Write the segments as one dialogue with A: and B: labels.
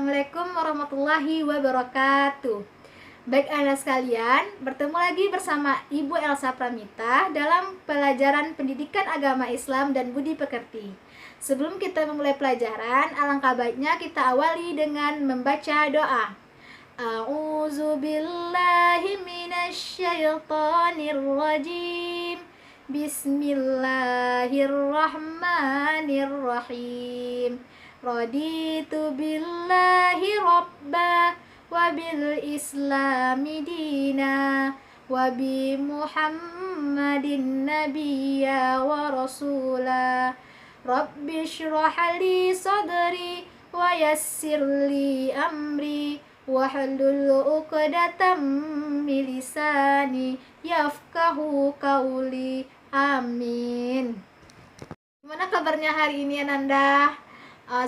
A: Assalamualaikum warahmatullahi wabarakatuh. Baik anak sekalian, bertemu lagi bersama Ibu Elsa Pramita dalam pelajaran pendidikan agama Islam dan budi pekerti. Sebelum kita memulai pelajaran, alangkah baiknya kita awali dengan membaca doa. A'udzu billahi minasyaitonir rajim. Bismillahirrahmanirrahim. Raditu billahi rabba wa bil islami dina wa bi muhammadin nabiyya wa rasula. Rabbi shrah li sadri wa yassir li amri wahlul 'uqdatam min lisani yafqahu qawli. Amin. Gimana kabarnya hari ini Ananda?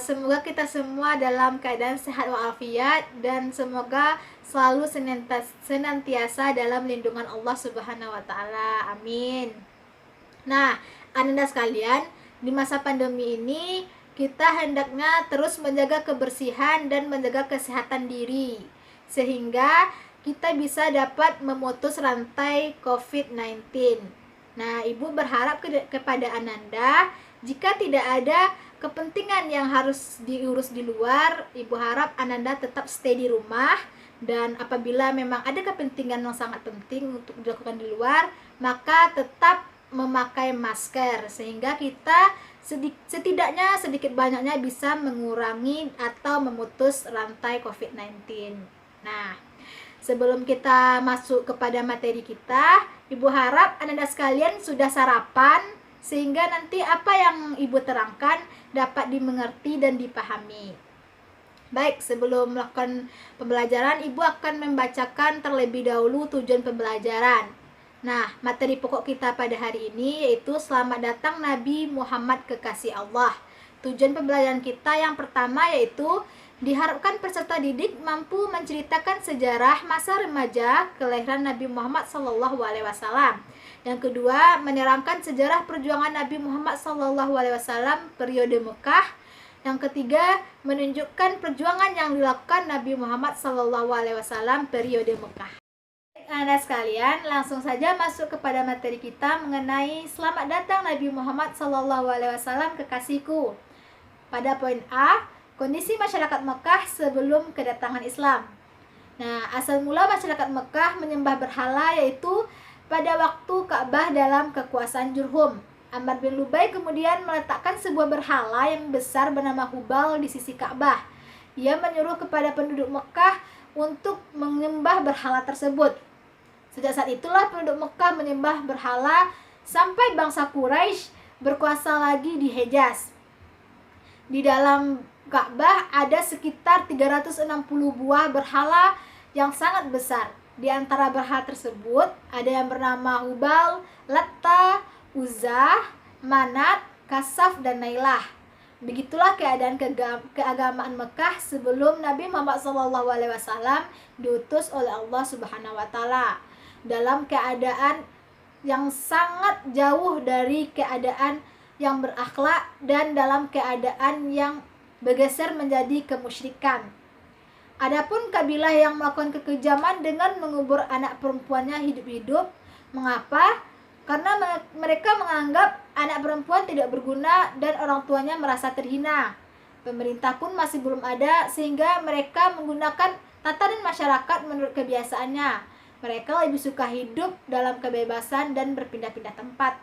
A: Semoga kita semua dalam keadaan sehat walafiat dan semoga selalu senantiasa dalam lindungan Allah Subhanahu wa taala. Amin. Nah, Ananda sekalian, di masa pandemi ini kita hendaknya terus menjaga kebersihan dan menjaga kesehatan diri sehingga kita bisa dapat memutus rantai COVID-19. Nah, Ibu berharap kepada Ananda, jika tidak ada kepentingan yang harus diurus di luar, Ibu harap Ananda tetap stay di rumah, dan apabila memang ada kepentingan yang sangat penting untuk dilakukan di luar, maka tetap memakai masker sehingga kita setidaknya sedikit banyaknya bisa mengurangi atau memutus rantai COVID-19. Nah, sebelum kita masuk kepada materi kita, Ibu harap Ananda sekalian sudah sarapan sehingga nanti apa yang Ibu terangkan dapat dimengerti dan dipahami. Baik, sebelum melakukan pembelajaran, Ibu akan membacakan terlebih dahulu tujuan pembelajaran. Nah, materi pokok kita pada hari ini yaitu Selamat Datang Nabi Muhammad Kekasih Allah. Tujuan pembelajaran kita yang pertama yaitu diharapkan peserta didik mampu menceritakan sejarah masa remaja kelahiran Nabi Muhammad SAW. Yang kedua, menerangkan sejarah perjuangan Nabi Muhammad SAW periode Mekah. Yang ketiga, menunjukkan perjuangan yang dilakukan Nabi Muhammad SAW periode Mekah. Anda sekalian, langsung saja masuk kepada materi kita mengenai Selamat Datang Nabi Muhammad SAW Kekasihku. Pada poin A, kondisi masyarakat Mekah sebelum kedatangan Islam. Nah, asal mula masyarakat Mekah menyembah berhala yaitu pada waktu Ka'bah dalam kekuasaan Jurhum. Amr bin Lubai kemudian meletakkan sebuah berhala yang besar bernama Hubal di sisi Ka'bah. Ia menyuruh kepada penduduk Mekah untuk menyembah berhala tersebut. Sejak saat itulah penduduk Mekah menyembah berhala sampai bangsa Quraisy berkuasa lagi di Hejaz. Di dalam Ka'bah ada sekitar 360 buah berhala yang sangat besar. Di antara berhala tersebut ada yang bernama Hubal, Latta, Uzzah, Manat, Kasaf, dan Nailah. Begitulah keadaan keagamaan Mekah sebelum Nabi Muhammad SAW diutus oleh Allah Subhanahu wa taala. Dalam keadaan yang sangat jauh dari keadaan yang berakhlak dan dalam keadaan yang bergeser menjadi kemusyrikan. Adapun kabilah yang melakukan kekejaman dengan mengubur anak perempuannya hidup-hidup. Mengapa? Karena mereka menganggap anak perempuan tidak berguna dan orang tuanya merasa terhina. Pemerintah pun masih belum ada sehingga mereka menggunakan tatanan masyarakat menurut kebiasaannya. Mereka lebih suka hidup dalam kebebasan dan berpindah-pindah tempat.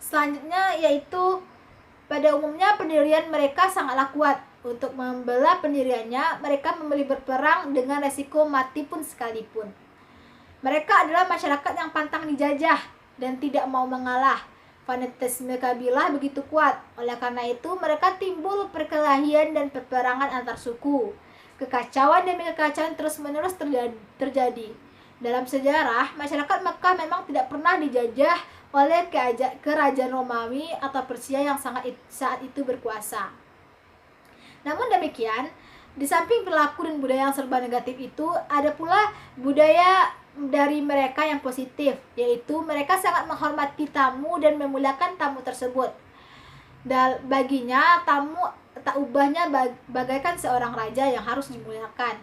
A: Selanjutnya yaitu pada umumnya pendirian mereka sangatlah kuat. Untuk membela pendiriannya, mereka memilih berperang dengan resiko mati pun sekalipun. Mereka adalah masyarakat yang pantang dijajah dan tidak mau mengalah. Fanatisme kabilah begitu kuat. Oleh karena itu, mereka timbul perkelahian dan peperangan antar suku. Kekacauan demi kekacauan terus-menerus terjadi. Dalam sejarah, masyarakat Mekah memang tidak pernah dijajah oleh kerajaan Romawi atau Persia yang saat itu berkuasa. Namun demikian, di samping perilaku dan budaya yang serba negatif itu, ada pula budaya dari mereka yang positif, yaitu mereka sangat menghormati tamu dan memuliakan tamu tersebut. Dan baginya tak ubahnya bagaikan seorang raja yang harus dimuliakan.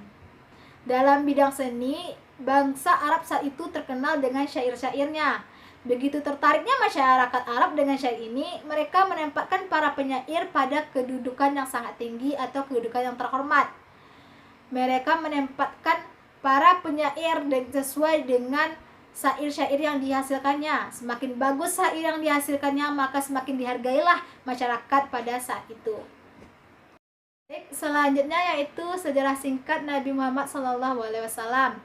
A: Dalam bidang seni, bangsa Arab saat itu terkenal dengan syair-syairnya. Begitu tertariknya masyarakat Arab dengan syair ini, mereka menempatkan para penyair pada kedudukan yang sangat tinggi atau kedudukan yang terhormat. Mereka menempatkan para penyair sesuai dengan syair-syair yang dihasilkannya. Semakin bagus syair yang dihasilkannya, maka semakin dihargailah masyarakat pada saat itu. Selanjutnya yaitu sejarah singkat Nabi Muhammad SAW.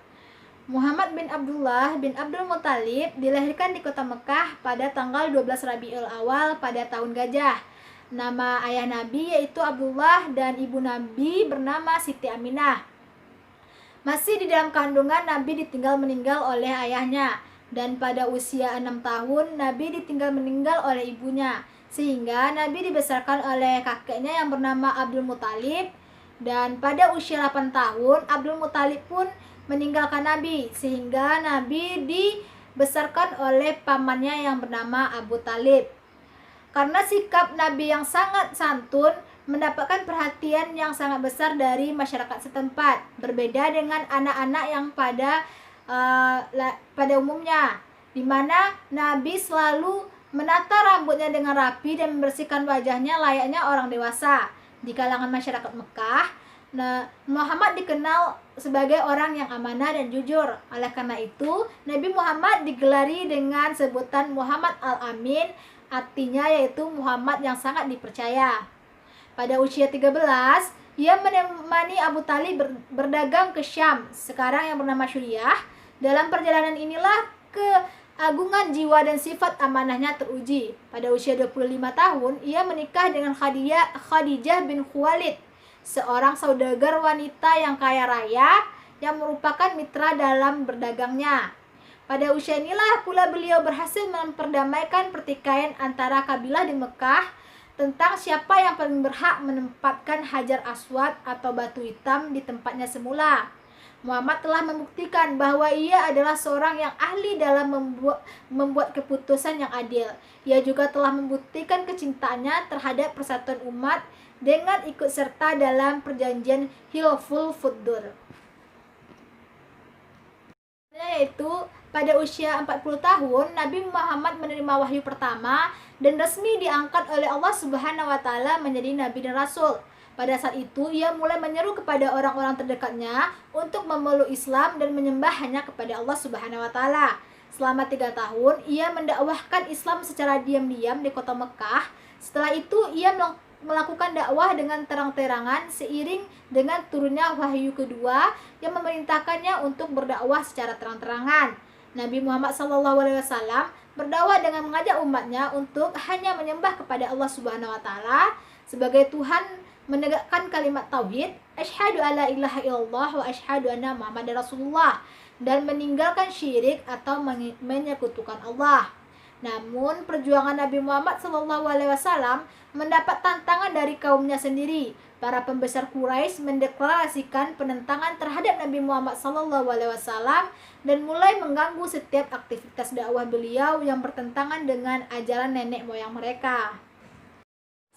A: Muhammad bin Abdullah bin Abdul Muthalib dilahirkan di kota Mekah pada tanggal 12 Rabiul Awal pada tahun gajah. Nama ayah Nabi yaitu Abdullah dan ibu Nabi bernama Siti Aminah. Masih di dalam kandungan, Nabi ditinggal meninggal oleh ayahnya, dan pada usia 6 tahun Nabi ditinggal meninggal oleh ibunya, sehingga Nabi dibesarkan oleh kakeknya yang bernama Abdul Muthalib, dan pada usia 8 tahun Abdul Muthalib pun meninggalkan Nabi, sehingga Nabi dibesarkan oleh pamannya yang bernama Abu Talib. Karena sikap Nabi yang sangat santun, mendapatkan perhatian yang sangat besar dari masyarakat setempat, berbeda dengan anak-anak yang pada umumnya, di mana Nabi selalu menata rambutnya dengan rapi dan membersihkan wajahnya layaknya orang dewasa. Di kalangan masyarakat Mekah, Muhammad dikenal sebagai orang yang amanah dan jujur. Oleh karena itu, Nabi Muhammad digelari dengan sebutan Muhammad Al-Amin, artinya yaitu Muhammad yang sangat dipercaya. Pada usia 13, ia menemani Abu Talib berdagang ke Syam, sekarang yang bernama Suriah. Dalam perjalanan inilah keagungan jiwa dan sifat amanahnya teruji. Pada usia 25 tahun, ia menikah dengan Khadijah bin Khuwailid, seorang saudagar wanita yang kaya raya yang merupakan mitra dalam berdagangnya. Pada usia inilah pula beliau berhasil memperdamaikan pertikaian antara kabilah di Mekah tentang siapa yang paling berhak menempatkan Hajar Aswad atau batu hitam di tempatnya semula. Muhammad telah membuktikan bahwa ia adalah seorang yang ahli dalam membuat keputusan yang adil. Ia juga telah membuktikan kecintaannya terhadap persatuan umat dengan ikut serta dalam perjanjian Hilful Fudur, yaitu pada usia 40 tahun Nabi Muhammad menerima wahyu pertama dan resmi diangkat oleh Allah Subhanahu wa taala menjadi nabi dan rasul. Pada saat itu ia mulai menyeru kepada orang-orang terdekatnya untuk memeluk Islam dan menyembah hanya kepada Allah Subhanahu wa taala. Selama 3 tahun ia mendakwahkan Islam secara diam-diam di kota Mekah. Setelah itu ia melakukan dakwah dengan terang-terangan seiring dengan turunnya wahyu kedua yang memerintahkannya untuk berdakwah secara terang-terangan. Nabi Muhammad SAW berdakwah dengan mengajak umatnya untuk hanya menyembah kepada Allah Subhanahu wa taala sebagai Tuhan, menegakkan kalimat tauhid, asyhadu alla ilaha illallah wa asyhadu anna Muhammadar Rasulullah, dan meninggalkan syirik atau menyekutukan Allah. Namun perjuangan Nabi Muhammad SAW mendapat tantangan dari kaumnya sendiri. Para pembesar Quraisy mendeklarasikan penentangan terhadap Nabi Muhammad SAW dan mulai mengganggu setiap aktivitas dakwah beliau yang bertentangan dengan ajaran nenek moyang mereka.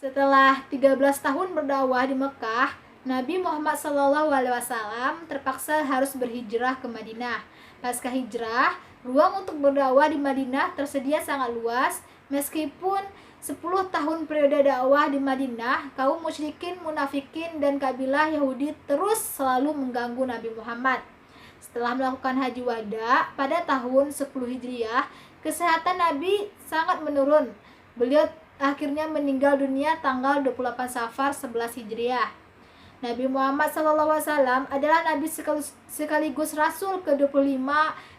A: Setelah 13 tahun berdakwah di Mekah, Nabi Muhammad SAW terpaksa harus berhijrah ke Madinah. Pasca hijrah, ruang untuk berdakwah di Madinah tersedia sangat luas. Meskipun 10 tahun periode dakwah di Madinah, kaum musyrikin, munafikin, dan kabilah Yahudi terus selalu mengganggu Nabi Muhammad. Setelah melakukan haji wada pada tahun 10 Hijriah, kesehatan Nabi sangat menurun. Beliau akhirnya meninggal dunia tanggal 28 Safar 11 Hijriah. Nabi Muhammad SAW adalah Nabi sekaligus Rasul ke-25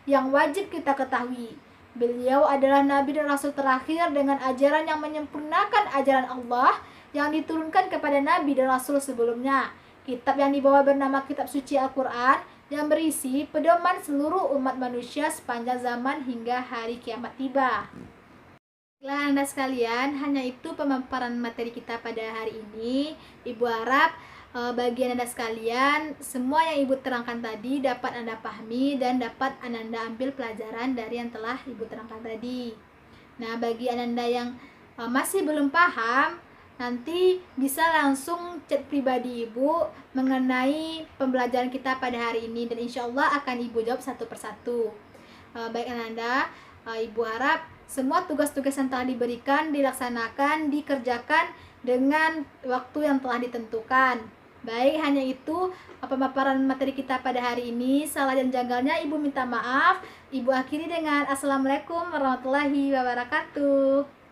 A: yang wajib kita ketahui. Beliau adalah Nabi dan Rasul terakhir dengan ajaran yang menyempurnakan ajaran Allah yang diturunkan kepada Nabi dan Rasul sebelumnya. Kitab yang dibawa bernama Kitab Suci Al-Quran yang berisi pedoman seluruh umat manusia sepanjang zaman hingga hari kiamat tiba. Baiklah Anda sekalian, hanya itu pemaparan materi kita pada hari ini. Ibu harap bagi Anda sekalian, semua yang Ibu terangkan tadi dapat Anda pahami dan dapat Anda ambil pelajaran dari yang telah Ibu terangkan tadi. Nah, bagi Anda yang masih belum paham, nanti bisa langsung chat pribadi Ibu mengenai pembelajaran kita pada hari ini, dan insya Allah akan Ibu jawab satu persatu. Baik Ananda, Ibu harap semua tugas-tugas yang telah diberikan dilaksanakan, dikerjakan dengan waktu yang telah ditentukan. Baik, hanya itu pemaparan materi kita pada hari ini. Salah dan janggalnya Ibu minta maaf. Ibu akhiri dengan Assalamualaikum warahmatullahi wabarakatuh.